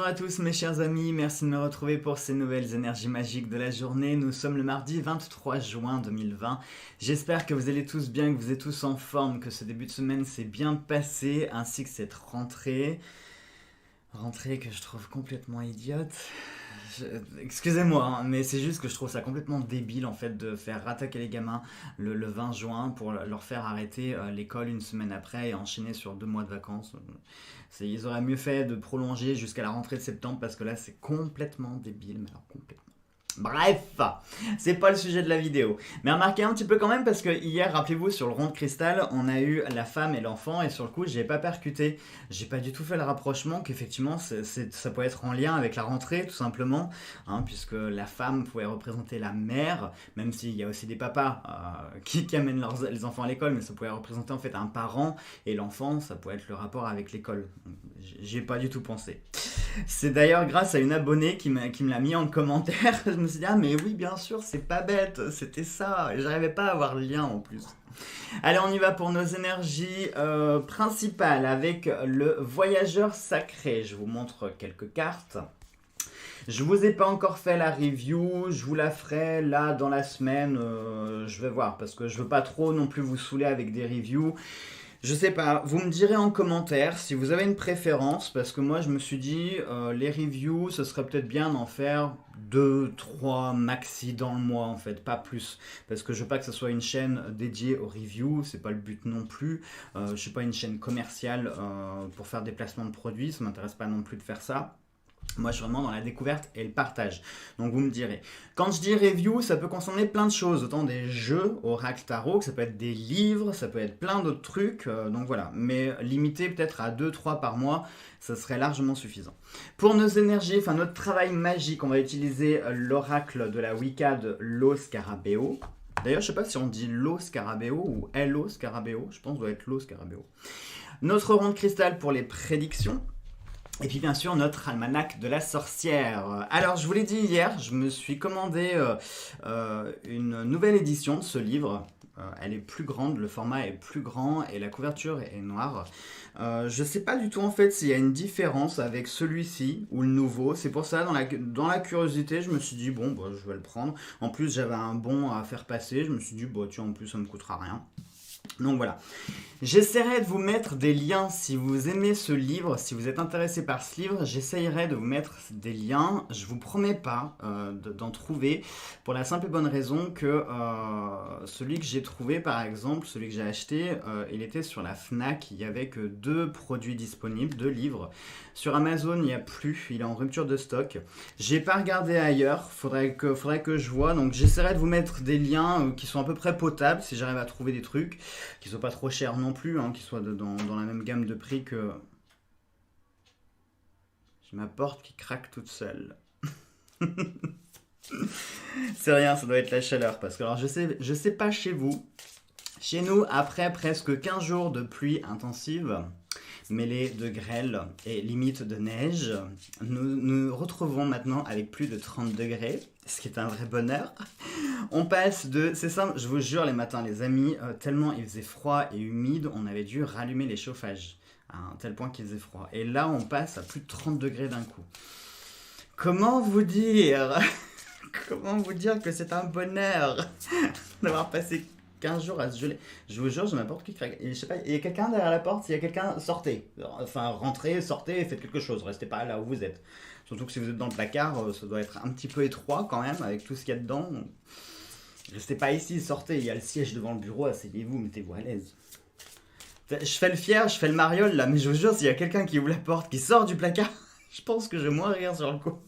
Bonjour à tous mes chers amis, merci de me retrouver pour ces nouvelles énergies magiques de la journée. Nous sommes le mardi 23 juin 2020. J'espère que vous allez tous bien, que vous êtes tous en forme, que ce début de semaine s'est bien passé, ainsi que cette rentrée. Rentrée que je trouve complètement idiote. Excusez-moi, hein, mais c'est juste que je trouve ça complètement débile en fait de faire rattaquer les gamins le 20 juin pour leur faire arrêter l'école une semaine après et enchaîner sur 2 mois de vacances. Ils auraient mieux fait de prolonger jusqu'à la rentrée de septembre parce que là c'est complètement débile, mais alors complètement. Bref, c'est pas le sujet de la vidéo. Mais remarquez un petit peu quand même parce que hier, rappelez-vous, sur le rond de cristal, on a eu la femme et l'enfant et sur le coup, j'ai pas percuté. J'ai pas du tout fait le rapprochement qu'effectivement, ça peut être en lien avec la rentrée, tout simplement, hein, puisque la femme pouvait représenter la mère, même s'il y a aussi des papas qui amènent les enfants à l'école, mais ça pouvait représenter en fait un parent et l'enfant, ça pouvait être le rapport avec l'école. J'y ai pas du tout pensé. C'est d'ailleurs grâce à une abonnée qui me l'a mis en commentaire. Je me suis dit, ah mais oui, bien sûr, c'est pas bête, c'était ça. Et j'arrivais pas à avoir le lien en plus. Allez, on y va pour nos énergies principales avec le voyageur sacré. Je vous montre quelques cartes. Je vous ai pas encore fait la review, je vous la ferai là dans la semaine. Je vais voir parce que je veux pas trop non plus vous saouler avec des reviews. Je sais pas, vous me direz en commentaire si vous avez une préférence, parce que moi je me suis dit, les reviews, ce serait peut-être bien d'en faire 2, 3 maxi dans le mois en fait, pas plus. Parce que je veux pas que ce soit une chaîne dédiée aux reviews, c'est pas le but non plus. Je suis pas une chaîne commerciale pour faire des placements de produits, ça m'intéresse pas non plus de faire ça. Moi, je suis vraiment dans la découverte et le partage. Donc, vous me direz. Quand je dis review, ça peut concerner plein de choses. Autant des jeux, Oracle Tarot, que ça peut être des livres, ça peut être plein d'autres trucs. Donc, voilà. Mais limité peut-être à 2-3 par mois, ça serait largement suffisant. Pour nos énergies, enfin notre travail magique, on va utiliser l'oracle de la Wicca de Lo Scarabeo. D'ailleurs, je ne sais pas si on dit Lo Scarabeo ou Lo Scarabeo. Je pense que ça doit être Lo Scarabeo. Notre rond de cristal pour les prédictions. Et puis bien sûr notre almanach de la sorcière. Alors je vous l'ai dit hier, je me suis commandé une nouvelle édition de ce livre. Elle est plus grande, le format est plus grand et la couverture est noire. Je sais pas du tout en fait s'il y a une différence avec celui-ci ou le nouveau. C'est pour ça, dans la curiosité, je me suis dit bon, bah, je vais le prendre. En plus j'avais un bon à faire passer, je me suis dit bon tiens en plus ça me coûtera rien. Donc voilà, j'essaierai de vous mettre des liens si vous aimez ce livre, si vous êtes intéressé par ce livre, j'essaierai de vous mettre des liens. Je vous promets pas d'en trouver pour la simple et bonne raison que celui que j'ai trouvé par exemple, celui que j'ai acheté, il était sur la Fnac, il n'y avait que 2 produits disponibles, 2 livres. Sur Amazon, il n'y a plus, il est en rupture de stock. J'ai pas regardé ailleurs, faudrait que je vois, donc j'essaierai de vous mettre des liens qui sont à peu près potables si j'arrive à trouver des trucs qui soient pas trop chers non plus, hein, qui soient dans la même gamme de prix que... J'ai ma porte qui craque toute seule. C'est rien, ça doit être la chaleur, parce que alors je sais pas chez vous, chez nous, après presque 15 jours de pluie intensive, mêlée de grêle et limite de neige, nous retrouvons maintenant avec plus de 30 degrés, ce qui est un vrai bonheur. On passe de... C'est simple, je vous jure les matins les amis, tellement il faisait froid et humide, on avait dû rallumer les chauffages, à un tel point qu'il faisait froid. Et là on passe à plus de 30 degrés d'un coup. Comment vous dire Comment vous dire que c'est un bonheur d'avoir passé 15 jours à se geler. Je vous jure, j'ai ma porte qui craque. Et je sais pas, il y a quelqu'un derrière la porte. S'il y a quelqu'un, sortez. Enfin, rentrez, sortez et faites quelque chose. Restez pas là où vous êtes. Surtout que si vous êtes dans le placard, ça doit être un petit peu étroit quand même, avec tout ce qu'il y a dedans. Restez pas ici, sortez. Il y a le siège devant le bureau, asseyez-vous, mettez-vous à l'aise. Je fais le fier, je fais le mariole là, mais je vous jure, s'il y a quelqu'un qui ouvre la porte, qui sort du placard, je pense que je vais moins rire sur le coup.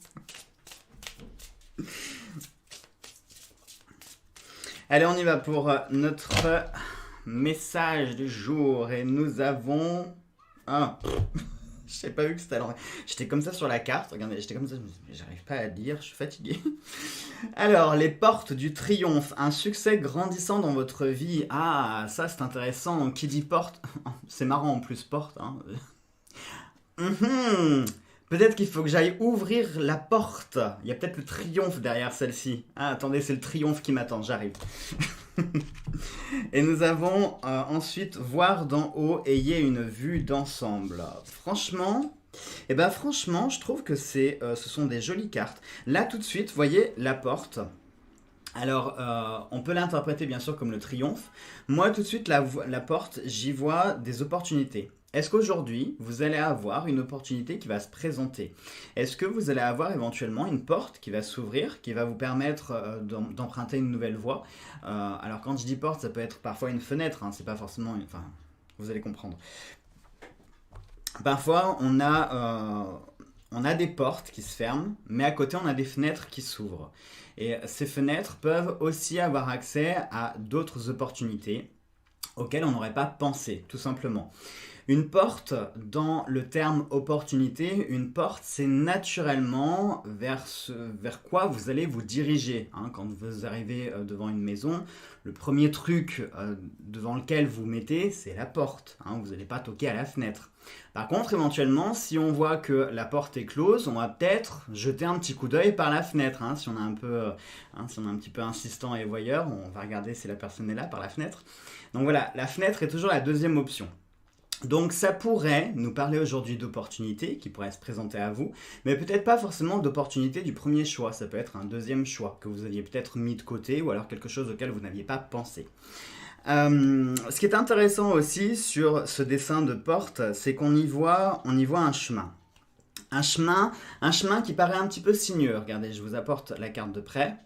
Allez, on y va pour notre message du jour. Et nous avons... Ah, je n'ai pas vu que c'était à l'envers. J'étais comme ça sur la carte. Regardez, j'étais comme ça. J'arrive pas à lire, je suis fatigué. Alors, les portes du triomphe. Un succès grandissant dans votre vie. Ah, ça c'est intéressant. Qui dit porte... C'est marrant en plus, porte. Hein. Peut-être qu'il faut que j'aille ouvrir la porte. Il y a peut-être le triomphe derrière celle-ci. Ah, attendez, c'est le triomphe qui m'attend, j'arrive. Et nous avons ensuite voir d'en haut, ayez une vue d'ensemble. Franchement, Et ben franchement, je trouve que ce sont des jolies cartes. Là tout de suite, vous voyez la porte. Alors, on peut l'interpréter bien sûr comme le triomphe. Moi, tout de suite, la porte, j'y vois des opportunités. Est-ce qu'aujourd'hui, vous allez avoir une opportunité qui va se présenter? Est-ce que vous allez avoir éventuellement une porte qui va s'ouvrir, qui va vous permettre d'emprunter une nouvelle voie? Alors, quand je dis porte, ça peut être parfois une fenêtre, hein, c'est pas forcément une... Enfin, vous allez comprendre. Parfois, on a des portes qui se ferment, mais à côté, on a des fenêtres qui s'ouvrent. Et ces fenêtres peuvent aussi avoir accès à d'autres opportunités auxquelles on n'aurait pas pensé, tout simplement. Une porte, dans le terme opportunité, une porte, c'est naturellement vers quoi vous allez vous diriger, hein. Quand vous arrivez devant une maison, le premier truc devant lequel vous mettez, c'est la porte, hein. Vous n'allez pas toquer à la fenêtre. Par contre, éventuellement, si on voit que la porte est close, on va peut-être jeter un petit coup d'œil par la fenêtre, hein. Si on est si on est un petit peu insistant et voyeur, on va regarder si la personne est là par la fenêtre. Donc voilà, la fenêtre est toujours la deuxième option. Donc ça pourrait nous parler aujourd'hui d'opportunités qui pourraient se présenter à vous, mais peut-être pas forcément d'opportunités du premier choix, ça peut être un deuxième choix que vous aviez peut-être mis de côté ou alors quelque chose auquel vous n'aviez pas pensé. Ce qui est intéressant aussi sur ce dessin de porte, c'est on y voit un chemin. Un chemin qui paraît un petit peu sinueux. Regardez, je vous apporte la carte de près.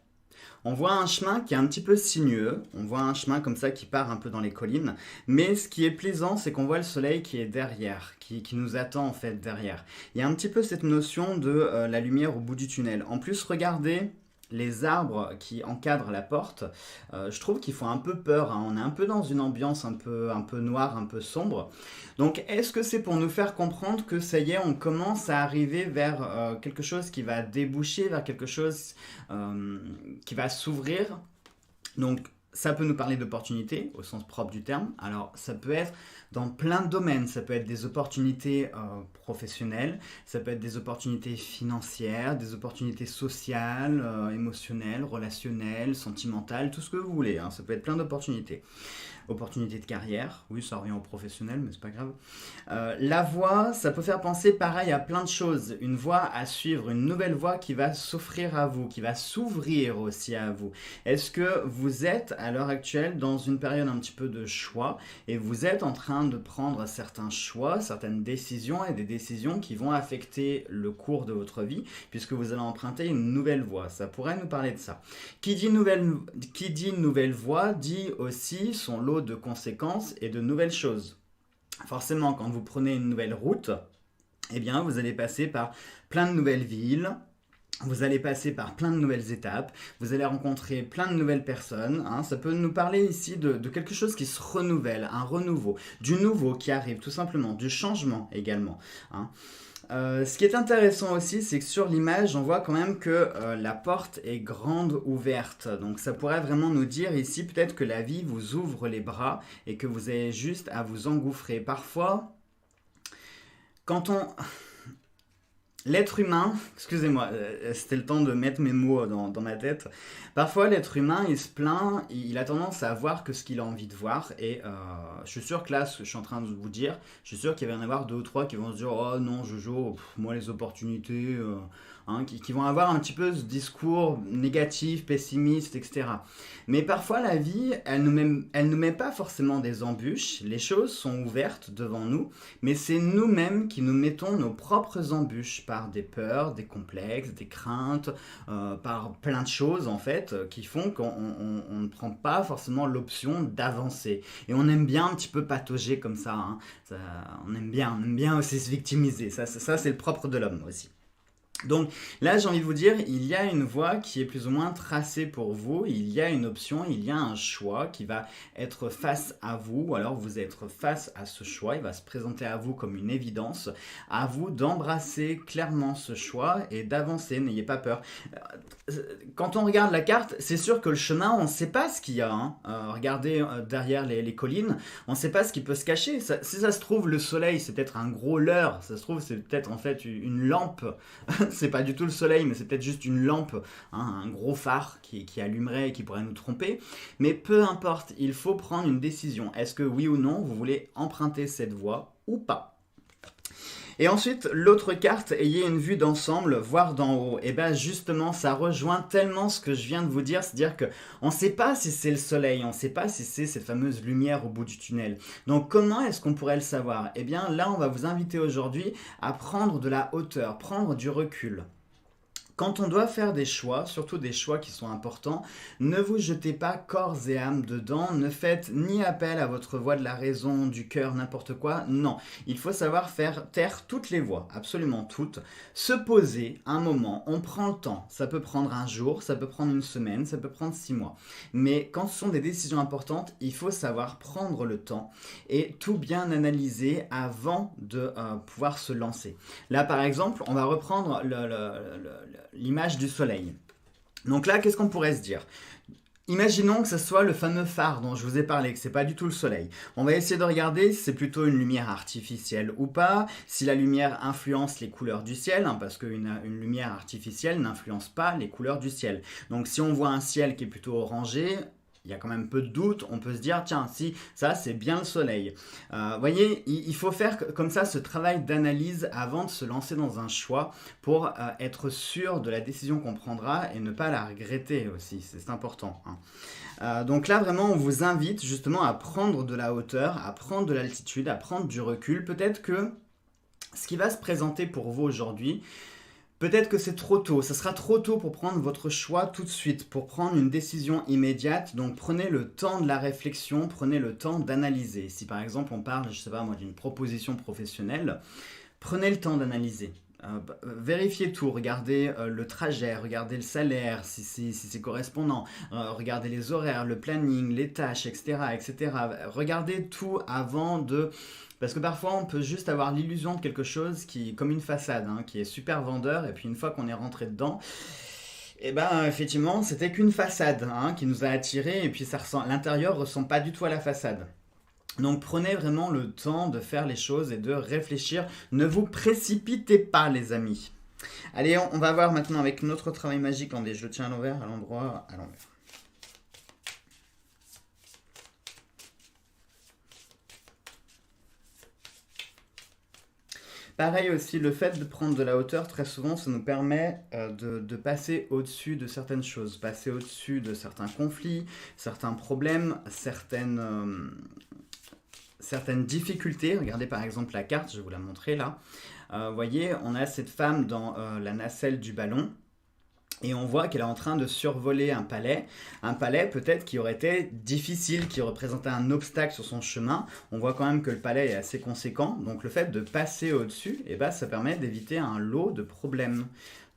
On voit un chemin qui est un petit peu sinueux, on voit un chemin comme ça qui part un peu dans les collines, mais ce qui est plaisant, c'est qu'on voit le soleil qui est derrière, qui nous attend en fait derrière. Il y a un petit peu cette notion de la lumière au bout du tunnel. En plus, regardez les arbres qui encadrent la porte, je trouve qu'ils font un peu peur, hein. On est un peu dans une ambiance un peu noire, un peu sombre. Donc est-ce que c'est pour nous faire comprendre que ça y est, on commence à arriver vers quelque chose qui va déboucher, vers quelque chose qui va s'ouvrir? Donc ça peut nous parler d'opportunités au sens propre du terme. Alors ça peut être dans plein de domaines, ça peut être des opportunités professionnelles, ça peut être des opportunités financières, des opportunités sociales, émotionnelles, relationnelles, sentimentales, tout ce que vous voulez, hein. Ça peut être plein d'opportunités. Opportunité de carrière, oui, ça revient au professionnel, mais c'est pas grave. La voie, ça peut faire penser pareil à plein de choses. Une voie à suivre, une nouvelle voie qui va s'offrir à vous, qui va s'ouvrir aussi à vous. Est-ce que vous êtes à l'heure actuelle dans une période un petit peu de choix et vous êtes en train de prendre certains choix, certaines décisions et des décisions qui vont affecter le cours de votre vie puisque vous allez emprunter une nouvelle voie? Ça pourrait nous parler de ça. Qui dit nouvelle voie dit aussi son lot de conséquences et de nouvelles choses. Forcément, quand vous prenez une nouvelle route, eh bien, vous allez passer par plein de nouvelles villes, vous allez passer par plein de nouvelles étapes, vous allez rencontrer plein de nouvelles personnes, hein. Ça peut nous parler ici de quelque chose qui se renouvelle, un renouveau, du nouveau qui arrive tout simplement, du changement également, hein. Ce qui est intéressant aussi, c'est que sur l'image, on voit quand même que la porte est grande ouverte. Donc ça pourrait vraiment nous dire ici peut-être que la vie vous ouvre les bras et que vous avez juste à vous engouffrer. Parfois, quand on... L'être humain, excusez-moi, c'était le temps de mettre mes mots dans ma tête. Parfois, l'être humain, il se plaint, il a tendance à voir que ce qu'il a envie de voir. Et je suis sûr que là, ce que je suis en train de vous dire, je suis sûr qu'il va y en avoir deux ou trois qui vont se dire: oh non, Jojo, moi les opportunités, hein, qui vont avoir un petit peu ce discours négatif, pessimiste, etc. Mais parfois, la vie, elle nous met pas forcément des embûches. Les choses sont ouvertes devant nous, mais c'est nous-mêmes qui nous mettons nos propres embûches par des peurs, des complexes, des craintes, par plein de choses en fait, qui font qu'on ne prend pas forcément l'option d'avancer. Et on aime bien un petit peu patauger comme ça, hein. On aime bien aussi se victimiser. Ça c'est le propre de l'homme aussi. Donc là, j'ai envie de vous dire, il y a une voie qui est plus ou moins tracée pour vous, il y a une option, il y a un choix qui va être face à vous, ou alors vous êtes face à ce choix, il va se présenter à vous comme une évidence, à vous d'embrasser clairement ce choix et d'avancer, n'ayez pas peur. Quand on regarde la carte, c'est sûr que le chemin, on ne sait pas ce qu'il y a, hein. Regardez derrière les collines, on ne sait pas ce qui peut se cacher. Si ça se trouve, le soleil, c'est peut-être un gros leurre, ça se trouve, c'est peut-être en fait une lampe. C'est pas du tout le soleil, mais c'est peut-être juste une lampe, hein, un gros phare qui allumerait et qui pourrait nous tromper. Mais peu importe, il faut prendre une décision. Est-ce que oui ou non, vous voulez emprunter cette voie ou pas? Et ensuite, l'autre carte, ayez une vue d'ensemble, voir d'en haut. Et bien justement, ça rejoint tellement ce que je viens de vous dire, c'est-à-dire qu'on ne sait pas si c'est le soleil, on ne sait pas si c'est cette fameuse lumière au bout du tunnel. Donc comment est-ce qu'on pourrait le savoir? Eh bien là, on va vous inviter aujourd'hui à prendre de la hauteur, prendre du recul. Quand on doit faire des choix, surtout des choix qui sont importants, ne vous jetez pas corps et âme dedans, ne faites ni appel à votre voix de la raison, du cœur, n'importe quoi, non. Il faut savoir faire taire toutes les voix, absolument toutes, se poser un moment, on prend le temps, ça peut prendre un jour, ça peut prendre une semaine, ça peut prendre 6 mois. Mais quand ce sont des décisions importantes, il faut savoir prendre le temps et tout bien analyser avant de pouvoir se lancer. Là par exemple, on va reprendre l'image du soleil. Donc là, qu'est-ce qu'on pourrait se dire? Imaginons que ce soit le fameux phare dont je vous ai parlé, que c'est pas du tout le soleil. On va essayer de regarder si c'est plutôt une lumière artificielle ou pas, si la lumière influence les couleurs du ciel, hein, parce qu'une lumière artificielle n'influence pas les couleurs du ciel. Donc si on voit un ciel qui est plutôt orangé, il y a quand même peu de doute, on peut se dire, tiens, si, ça c'est bien le soleil. Voyez, il faut faire comme ça ce travail d'analyse avant de se lancer dans un choix pour être sûr de la décision qu'on prendra et ne pas la regretter aussi, c'est important. Hein. Donc là, vraiment, on vous invite justement à prendre de la hauteur, à prendre de l'altitude, à prendre du recul. Peut-être que ce qui va se présenter pour vous aujourd'hui, peut-être que c'est trop tôt, ça sera trop tôt pour prendre votre choix tout de suite, pour prendre une décision immédiate. Donc prenez le temps de la réflexion, prenez le temps d'analyser. Si par exemple on parle, je sais pas moi, d'une proposition professionnelle, prenez le temps d'analyser. Vérifiez tout, regardez le trajet, regardez le salaire, si c'est correspondant, regardez les horaires, le planning, les tâches, etc., etc. Regardez tout avant de... Parce que parfois on peut juste avoir l'illusion de quelque chose qui, comme une façade, hein, qui est super vendeur, et puis une fois qu'on est rentré dedans, et ben effectivement c'était qu'une façade hein, qui nous a attirés, et puis l'intérieur ressemble pas du tout à la façade. Donc prenez vraiment le temps de faire les choses et de réfléchir. Ne vous précipitez pas les amis. Allez, on va voir maintenant avec notre travail magique. Attendez, je le tiens à l'envers, à l'endroit, à l'envers. Pareil aussi, le fait de prendre de la hauteur, très souvent, ça nous permet de passer au-dessus de certaines choses, passer au-dessus de certains conflits, certains problèmes, certaines difficultés. Regardez par exemple la carte, je vais vous la montrer là. Vous voyez, on a cette femme dans la nacelle du ballon. Et on voit qu'elle est en train de survoler un palais peut-être qui aurait été difficile, qui représentait un obstacle sur son chemin. On voit quand même que le palais est assez conséquent, donc le fait de passer au-dessus, eh ben, ça permet d'éviter un lot de problèmes.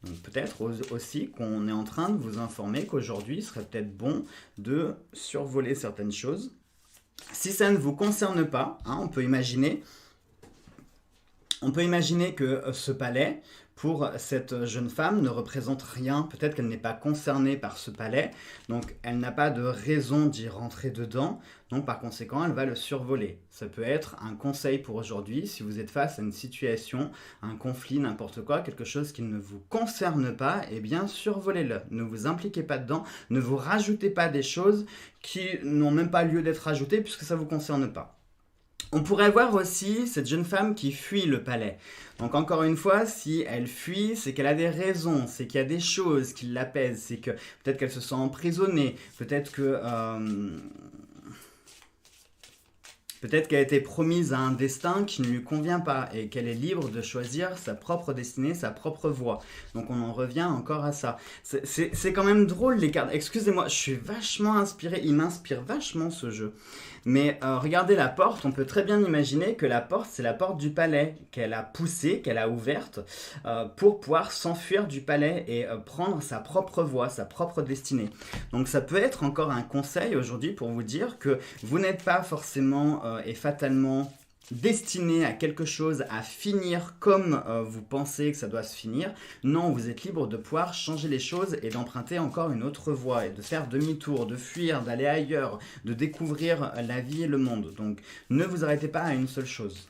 Donc peut-être aussi qu'on est en train de vous informer qu'aujourd'hui, il serait peut-être bon de survoler certaines choses. Si ça ne vous concerne pas, hein, on peut imaginer que ce palais, pour cette jeune femme, ne représente rien. Peut-être qu'elle n'est pas concernée par ce palais, donc elle n'a pas de raison d'y rentrer dedans. Donc par conséquent, elle va le survoler. Ça peut être un conseil pour aujourd'hui, si vous êtes face à une situation, un conflit, n'importe quoi, quelque chose qui ne vous concerne pas, eh bien survolez-le. Ne vous impliquez pas dedans, ne vous rajoutez pas des choses qui n'ont même pas lieu d'être rajoutées puisque ça ne vous concerne pas. On pourrait voir aussi cette jeune femme qui fuit le palais. Donc encore une fois, si elle fuit, c'est qu'elle a des raisons, c'est qu'il y a des choses qui l'apaisent, c'est que peut-être qu'elle se sent emprisonnée, peut-être qu'elle a été promise à un destin qui ne lui convient pas et qu'elle est libre de choisir sa propre destinée, sa propre voie. Donc on en revient encore à ça. C'est quand même drôle les cartes. Excusez-moi, je suis vachement inspiré, il m'inspire vachement ce jeu. Mais regardez la porte, on peut très bien imaginer que la porte, c'est la porte du palais, qu'elle a poussée, qu'elle a ouverte pour pouvoir s'enfuir du palais et prendre sa propre voie, sa propre destinée. Donc ça peut être encore un conseil aujourd'hui pour vous dire que vous n'êtes pas forcément et fatalement destiné à quelque chose, à finir comme vous pensez que ça doit se finir. Non, vous êtes libre de pouvoir changer les choses et d'emprunter encore une autre voie et de faire demi-tour, de fuir, d'aller ailleurs, de découvrir la vie et le monde. Donc ne vous arrêtez pas à une seule chose.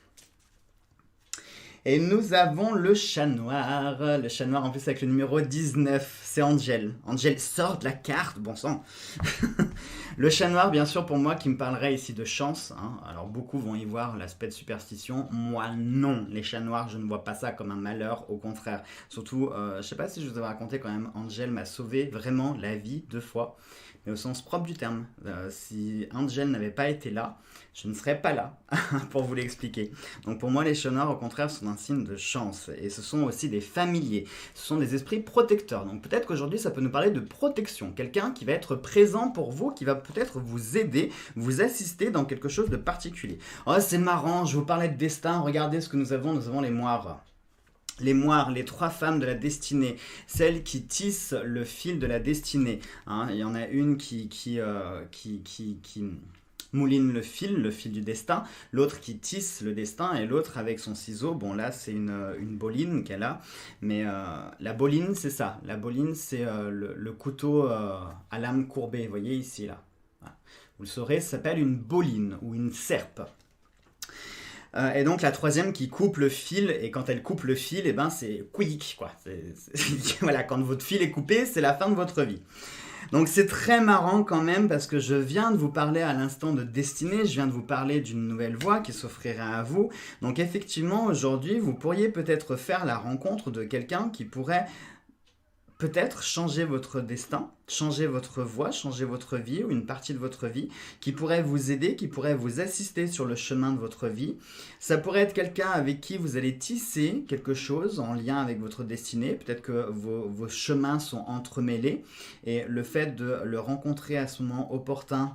Et nous avons le chat noir en plus avec le numéro 19, c'est Angel. Angel sort de la carte, bon sang. Le chat noir, bien sûr, pour moi, qui me parlerait ici de chance. Hein. Alors, beaucoup vont y voir l'aspect de superstition. Moi, non. Les chats noirs, je ne vois pas ça comme un malheur, au contraire. Surtout, je sais pas si je vous avais raconté quand même, Angel m'a sauvé vraiment la vie 2 fois. Mais au sens propre du terme. Si Angel n'avait pas été là, je ne serais pas là pour vous l'expliquer. Donc pour moi, les chats noirs, au contraire, sont un signe de chance. Et ce sont aussi des familiers. Ce sont des esprits protecteurs. Donc peut-être qu'aujourd'hui, ça peut nous parler de protection. Quelqu'un qui va être présent pour vous, qui va peut-être vous aider, vous assister dans quelque chose de particulier. Oh, c'est marrant, je vous parlais de destin. Regardez ce que nous avons. Nous avons les moires. Les moires, les 3 femmes de la destinée, celles qui tissent le fil de la destinée. Hein, il y en a une qui mouline le fil du destin, l'autre qui tisse le destin, et l'autre avec son ciseau. Bon, là, c'est une boline qu'elle a, mais la boline, c'est ça. La boline, c'est le couteau à lame courbée, vous voyez ici, là. Voilà. Vous le saurez, ça s'appelle une boline ou une serpe. Et donc la troisième qui coupe le fil, et quand elle coupe le fil, eh ben c'est quick, quoi. Voilà, quand votre fil est coupé, c'est la fin de votre vie. Donc c'est très marrant quand même, parce que je viens de vous parler à l'instant de destinée, je viens de vous parler d'une nouvelle voie qui s'offrirait à vous. Donc effectivement, aujourd'hui, vous pourriez peut-être faire la rencontre de quelqu'un qui pourrait peut-être changer votre destin, changer votre voie, changer votre vie ou une partie de votre vie, qui pourrait vous aider, qui pourrait vous assister sur le chemin de votre vie. Ça pourrait être quelqu'un avec qui vous allez tisser quelque chose en lien avec votre destinée. Peut-être que vos chemins sont entremêlés et le fait de le rencontrer à ce moment opportun.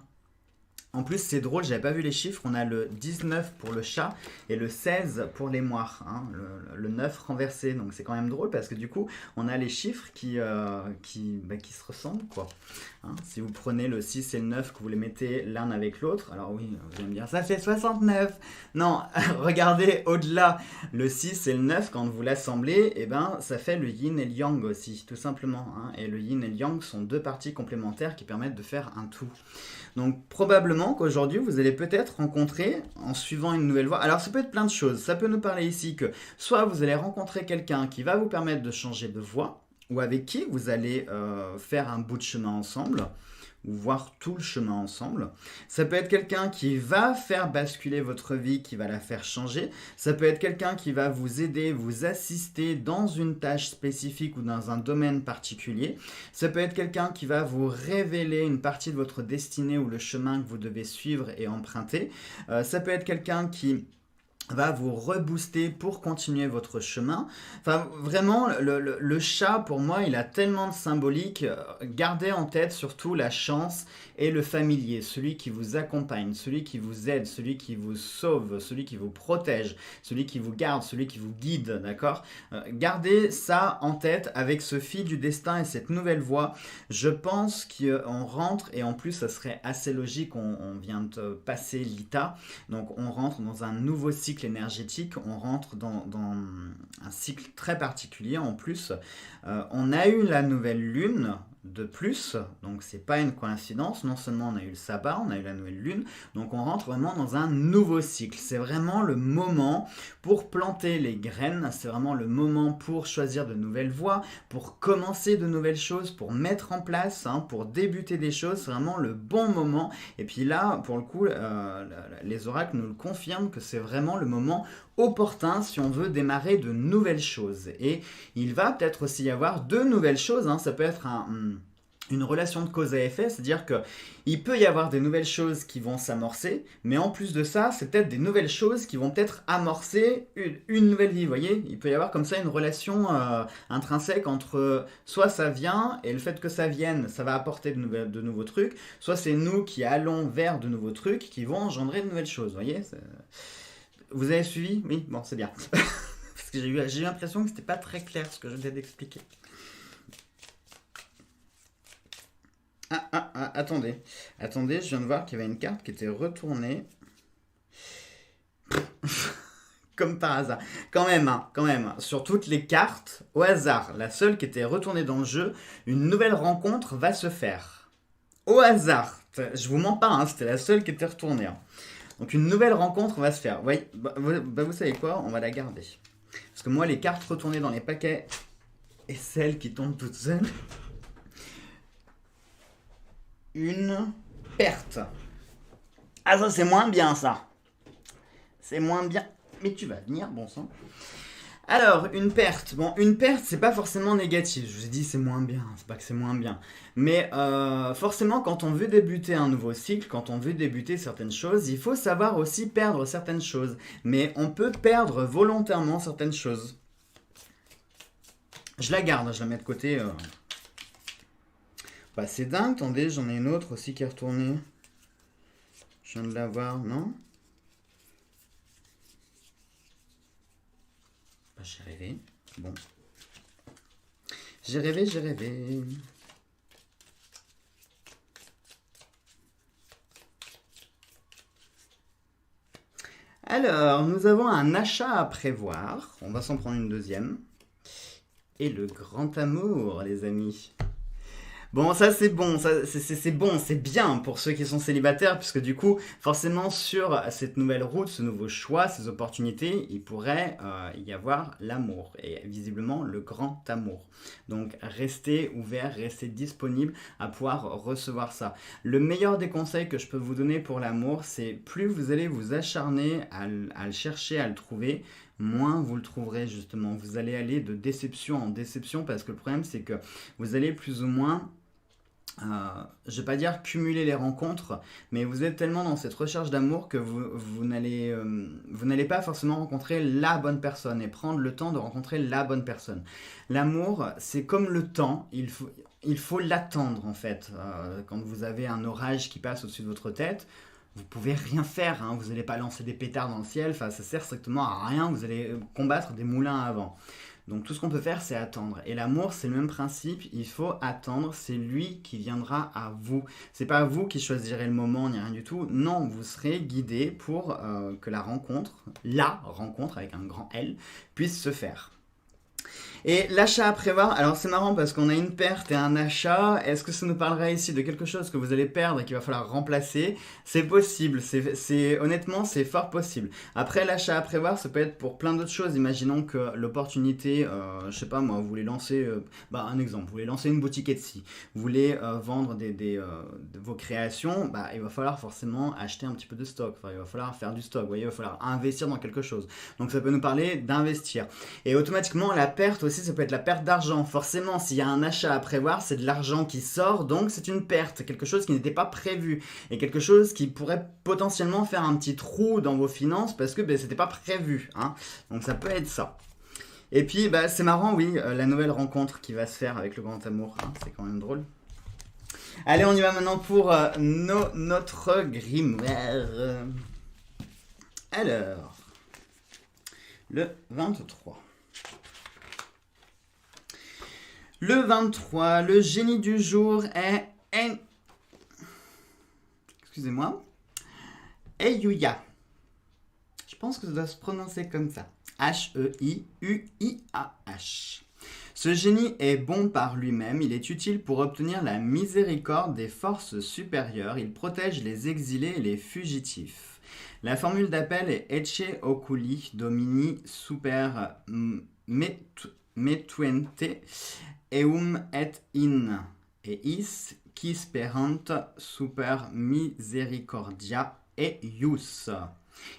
En plus, c'est drôle, j'avais pas vu les chiffres, on a le 19 pour le chat et le 16 pour les moires, hein, le 9 renversé. Donc c'est quand même drôle parce que du coup, on a les chiffres qui se ressemblent, quoi. Hein, si vous prenez le 6 et le 9, que vous les mettez l'un avec l'autre, alors oui, vous allez me dire, ça fait 69. Non, regardez au-delà, le 6 et le 9, quand vous l'assemblez, eh ben, ça fait le yin et le yang aussi, tout simplement. Hein, et le yin et le yang sont 2 parties complémentaires qui permettent de faire un tout. Donc probablement qu'aujourd'hui vous allez peut-être rencontrer en suivant une nouvelle voie. Alors ça peut être plein de choses. Ça peut nous parler ici que soit vous allez rencontrer quelqu'un qui va vous permettre de changer de voie, ou avec qui vous allez faire un bout de chemin ensemble, ou voir tout le chemin ensemble. Ça peut être quelqu'un qui va faire basculer votre vie, qui va la faire changer. Ça peut être quelqu'un qui va vous aider, vous assister dans une tâche spécifique ou dans un domaine particulier. Ça peut être quelqu'un qui va vous révéler une partie de votre destinée ou le chemin que vous devez suivre et emprunter. Ça peut être quelqu'un qui va vous rebooster pour continuer votre chemin. Enfin, vraiment, le chat, pour moi, il a tellement de symbolique. Gardez en tête surtout la chance et le familier, celui qui vous accompagne, celui qui vous aide, celui qui vous sauve, celui qui vous protège, celui qui vous garde, celui qui vous guide, d'accord ? Gardez ça en tête avec ce fil du destin et cette nouvelle voie. Je pense qu'on rentre, et en plus, ça serait assez logique, on vient de passer l'ITA, donc on rentre dans un nouveau cycle énergétique, on rentre dans un cycle très particulier. En plus, on a eu la nouvelle lune de plus, donc c'est pas une coïncidence. Non seulement on a eu le sabbat, on a eu la nouvelle lune, donc on rentre vraiment dans un nouveau cycle. C'est vraiment le moment pour planter les graines, c'est vraiment le moment pour choisir de nouvelles voies, pour commencer de nouvelles choses, pour mettre en place, pour débuter des choses. C'est vraiment le bon moment. Et puis là, pour le coup, les oracles nous le confirment que c'est vraiment le moment opportun si on veut démarrer de nouvelles choses. Et il va peut-être aussi y avoir de nouvelles choses, ça peut être une relation de cause à effet, c'est-à-dire qu'il peut y avoir des nouvelles choses qui vont s'amorcer, mais en plus de ça, c'est peut-être des nouvelles choses qui vont peut-être amorcer une nouvelle vie, vous voyez ? Il peut y avoir comme ça une relation intrinsèque entre soit ça vient, et le fait que ça vienne, ça va apporter de nouveaux trucs, soit c'est nous qui allons vers de nouveaux trucs qui vont engendrer de nouvelles choses, vous voyez ? Vous avez suivi ? Oui, bon, c'est bien. Parce que j'ai eu l'impression que c'était pas très clair ce que je venais d'expliquer. Attendez, je viens de voir qu'il y avait une carte qui était retournée. Comme par hasard. Quand même, sur toutes les cartes, au hasard, la seule qui était retournée dans le jeu, une nouvelle rencontre va se faire. Au hasard. Je vous mens pas, c'était la seule qui était retournée. Donc une nouvelle rencontre va se faire. Oui, vous savez quoi ? On va la garder. Parce que moi, les cartes retournées dans les paquets et celles qui tombent toutes seules. 1, perte. Ah ça c'est moins bien ça. C'est moins bien. Mais tu vas venir, bon sang. Alors, une perte. Bon, une perte, c'est pas forcément négatif. Je vous ai dit, c'est moins bien. C'est pas que c'est moins bien. Mais forcément, quand on veut débuter un nouveau cycle, quand on veut débuter certaines choses, il faut savoir aussi perdre certaines choses. Mais on peut perdre volontairement certaines choses. Je la garde, je la mets de côté. Bah, c'est dingue. Attendez, j'en ai une autre aussi qui est retournée. Je viens de la voir, non? Bah, j'ai rêvé. Bon. J'ai rêvé, j'ai rêvé. Alors, nous avons un achat à prévoir. On va s'en prendre une deuxième. Et le grand amour, les amis. Bon, ça c'est bon, c'est bon, c'est bien pour ceux qui sont célibataires, puisque du coup, forcément, sur cette nouvelle route, ce nouveau choix, ces opportunités, il pourrait y avoir l'amour, et visiblement le grand amour. Donc, restez ouvert, restez disponible à pouvoir recevoir ça. Le meilleur des conseils que je peux vous donner pour l'amour, c'est plus vous allez vous acharner à le chercher, à le trouver, moins vous le trouverez justement. Vous allez aller de déception en déception, parce que le problème, c'est que vous allez plus ou moins je ne vais pas dire cumuler les rencontres, mais vous êtes tellement dans cette recherche d'amour que vous n'allez pas forcément rencontrer la bonne personne et prendre le temps de rencontrer la bonne personne. L'amour, c'est comme le temps, il faut l'attendre en fait. Quand vous avez un orage qui passe au-dessus de votre tête, vous pouvez rien faire, hein, vous n'allez pas lancer des pétards dans le ciel, ça sert strictement à rien, vous allez combattre des moulins à vent. Donc tout ce qu'on peut faire, c'est attendre. Et l'amour, c'est le même principe, il faut attendre, c'est lui qui viendra à vous. C'est pas vous qui choisirez le moment, ni rien du tout. Non, vous serez guidé pour que la rencontre avec un grand L, puisse se faire. Et l'achat à prévoir, alors c'est marrant parce qu'on a une perte et un achat. Est-ce que ça nous parlera ici de quelque chose que vous allez perdre et qu'il va falloir remplacer? C'est possible, honnêtement c'est fort possible. Après l'achat à prévoir, ça peut être pour plein d'autres choses. Imaginons que l'opportunité, je sais pas moi, vous voulez lancer, un exemple, vous voulez lancer une boutique Etsy, vous voulez vendre de vos créations, il va falloir forcément acheter un petit peu de stock, il va falloir faire du stock, vous voyez, il va falloir investir dans quelque chose. Donc ça peut nous parler d'investir. Et automatiquement la perte aussi, ça peut être la perte d'argent. Forcément, s'il y a un achat à prévoir, c'est de l'argent qui sort, donc c'est une perte, quelque chose qui n'était pas prévu et quelque chose qui pourrait potentiellement faire un petit trou dans vos finances parce que c'était pas prévu, hein. Donc ça peut être ça. Et puis c'est marrant, oui, la nouvelle rencontre qui va se faire avec le grand amour, hein, c'est quand même drôle. Allez, on y va maintenant pour notre grimoire. Alors, le 23. Le 23, le génie du jour est... Excusez-moi. Heiyuya. Je pense que ça doit se prononcer comme ça. H-E-I-U-I-A-H. Ce génie est bon par lui-même, il est utile pour obtenir la miséricorde des forces supérieures, il protège les exilés et les fugitifs. La formule d'appel est Ecce oculi domini super metuente eum et in eis qui sperant super misericordia eius.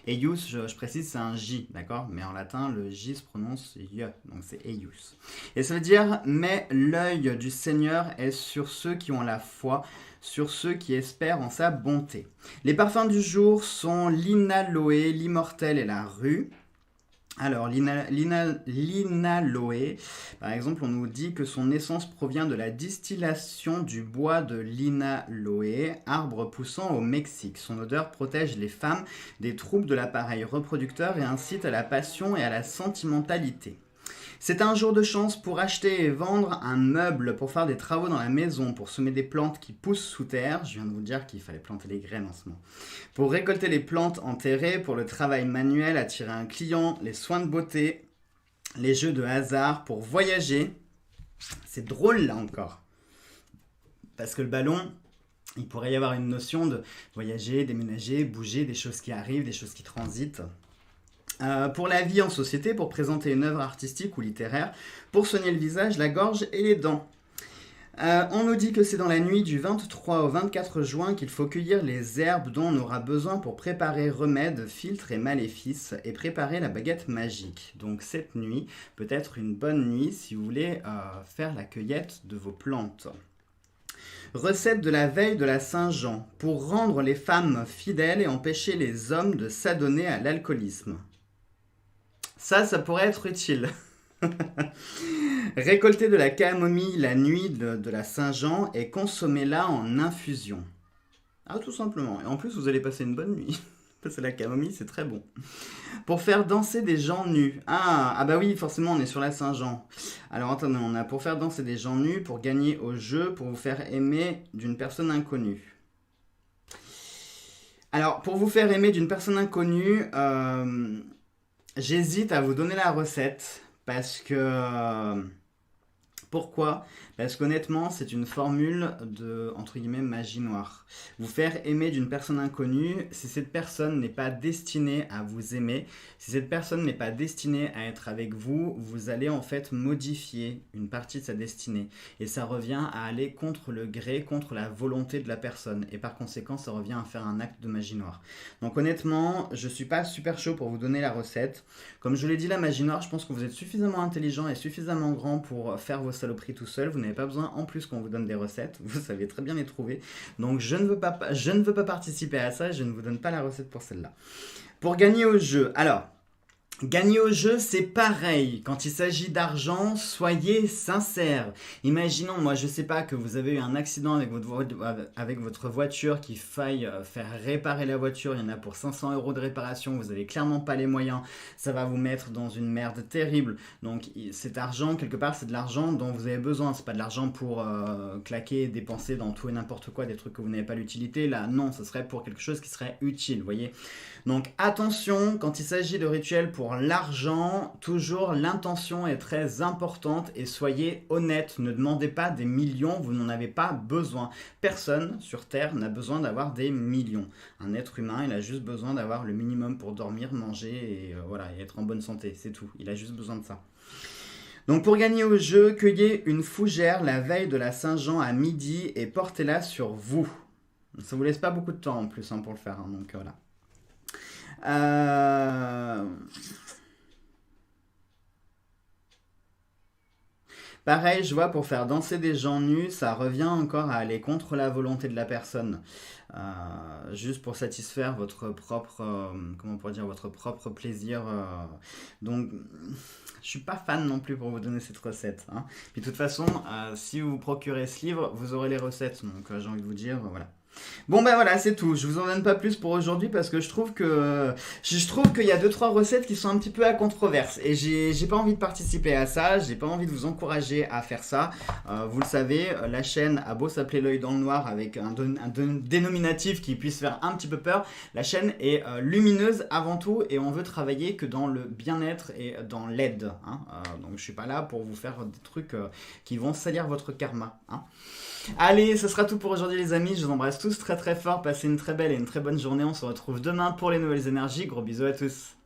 Eius, je précise, c'est un J, d'accord? Mais en latin, le J se prononce Y, donc c'est Eius. Et ça veut dire, mais l'œil du Seigneur est sur ceux qui ont la foi, sur ceux qui espèrent en sa bonté. Les parfums du jour sont l'inaloé, l'immortel et la rue. Alors, l'inaloé, par exemple, on nous dit que son essence provient de la distillation du bois de l'inaloé, arbre poussant au Mexique. Son odeur protège les femmes des troubles de l'appareil reproducteur et incite à la passion et à la sentimentalité. C'est un jour de chance pour acheter et vendre un meuble, pour faire des travaux dans la maison, pour semer des plantes qui poussent sous terre. Je viens de vous dire qu'il fallait planter les graines en ce moment. Pour récolter les plantes enterrées, pour le travail manuel, attirer un client, les soins de beauté, les jeux de hasard, pour voyager. C'est drôle là encore. Parce que le ballon, il pourrait y avoir une notion de voyager, déménager, bouger, des choses qui arrivent, des choses qui transitent. Pour la vie en société, pour présenter une œuvre artistique ou littéraire, pour soigner le visage, la gorge et les dents. On nous dit que c'est dans la nuit du 23 au 24 juin qu'il faut cueillir les herbes dont on aura besoin pour préparer remèdes, filtres et maléfices et préparer la baguette magique. Donc cette nuit peut être une bonne nuit si vous voulez faire la cueillette de vos plantes. Recette de la veille de la Saint-Jean pour rendre les femmes fidèles et empêcher les hommes de s'adonner à l'alcoolisme. Ça pourrait être utile. Récoltez de la camomille la nuit de la Saint-Jean et consommez-la en infusion. Ah, tout simplement. Et en plus, vous allez passer une bonne nuit. Parce que la camomille, c'est très bon. Pour faire danser des gens nus. Ah bah oui, forcément, on est sur la Saint-Jean. Alors attendez, on a pour faire danser des gens nus, pour gagner au jeu, pour vous faire aimer d'une personne inconnue. Alors, pour vous faire aimer d'une personne inconnue, j'hésite à vous donner la recette. Parce que... Pourquoi? Parce qu'honnêtement, c'est une formule de, entre guillemets, magie noire. Vous faire aimer d'une personne inconnue, si cette personne n'est pas destinée à vous aimer, si cette personne n'est pas destinée à être avec vous, vous allez en fait modifier une partie de sa destinée. Et ça revient à aller contre le gré, contre la volonté de la personne. Et par conséquent, ça revient à faire un acte de magie noire. Donc honnêtement, je suis pas super chaud pour vous donner la recette. Comme je vous l'ai dit, la magie noire, je pense que vous êtes suffisamment intelligent et suffisamment grand pour faire vos saloperies tout seul. Vous n'avez pas besoin en plus qu'on vous donne des recettes. Vous savez très bien les trouver. Donc je ne veux pas participer à ça. Je ne vous donne pas la recette pour celle-là. Pour gagner au jeu. Alors, gagner au jeu, c'est pareil. Quand il s'agit d'argent, soyez sincère. Imaginons, moi je sais pas, que vous avez eu un accident avec votre voiture, qu'il faille faire réparer la voiture. Il y en a pour 500 € de réparation. Vous n'avez clairement pas les moyens. Ça va vous mettre dans une merde terrible. Donc cet argent, quelque part, c'est de l'argent dont vous avez besoin. C'est pas de l'argent pour claquer, dépenser dans tout et n'importe quoi, des trucs que vous n'avez pas l'utilité. Là, non, ce serait pour quelque chose qui serait utile, vous voyez. Donc attention, quand il s'agit de rituels pour l'argent, toujours l'intention est très importante et soyez honnête. Ne demandez pas des millions, vous n'en avez pas besoin. Personne sur Terre n'a besoin d'avoir des millions. Un être humain, il a juste besoin d'avoir le minimum pour dormir, manger et voilà, et être en bonne santé, c'est tout. Il a juste besoin de ça. Donc pour gagner au jeu, cueillez une fougère la veille de la Saint-Jean à midi et portez-la sur vous. Ça vous laisse pas beaucoup de temps en plus pour le faire, donc voilà. Pareil, je vois, pour faire danser des gens nus, ça revient encore à aller contre la volonté de la personne. Juste pour satisfaire votre propre, comment on pourrait dire, votre propre plaisir. Donc, je suis pas fan non plus pour vous donner cette recette. Puis de toute façon, si vous procurez ce livre, vous aurez les recettes. Donc j'ai envie de vous dire, voilà. Bon ben voilà, c'est tout. Je vous en donne pas plus pour aujourd'hui parce que je trouve qu'il y a 2-3 recettes qui sont un petit peu à controverse et j'ai pas envie de participer à ça, j'ai pas envie de vous encourager à faire ça. Vous le savez, la chaîne a beau s'appeler l'œil dans le noir avec un dénominatif qui puisse faire un petit peu peur, la chaîne est lumineuse avant tout et on veut travailler que dans le bien-être et dans l'aide. Donc je suis pas là pour vous faire des trucs qui vont salir votre karma. Allez, ce sera tout pour aujourd'hui les amis, je vous embrasse tous très très fort, passez une très belle et une très bonne journée, on se retrouve demain pour les nouvelles énergies, gros bisous à tous.